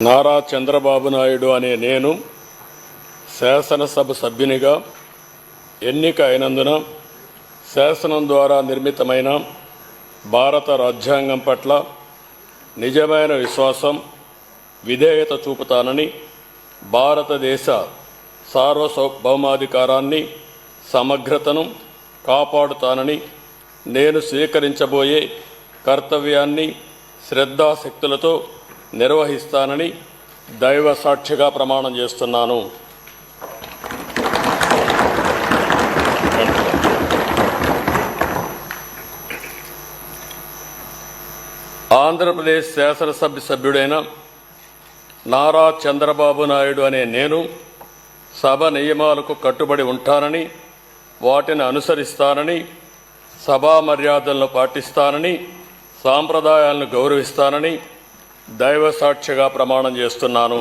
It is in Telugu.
నారా చంద్రబాబు నాయుడు అనే నేను శాసనసభ సభ్యునిగా ఎన్నిక అయినందున శాసనం ద్వారా నిర్మితమైన భారత రాజ్యాంగం పట్ల నిజమైన విశ్వాసం, విధేయత చూపుతానని, భారతదేశ సార్వభౌమాధికారాన్ని, సమగ్రతను కాపాడుతానని, నేను స్వీకరించబోయే కర్తవ్యాన్ని శ్రద్ధాశక్తులతో నిర్వహిస్తానని దైవ సాక్షిగా ప్రమాణం చేస్తున్నాను. ఆంధ్రప్రదేశ్ శాసనసభ సభ్యుడైన నారా చంద్రబాబు నాయుడు అనే నేను సభ నియమాలకు కట్టుబడి ఉంటానని, వాటిని అనుసరిస్తానని, సభా మర్యాదలను పాటిస్తానని, సాంప్రదాయాలను గౌరవిస్తానని దైవ సాక్షిగా ప్రమాణం చేస్తున్నాను.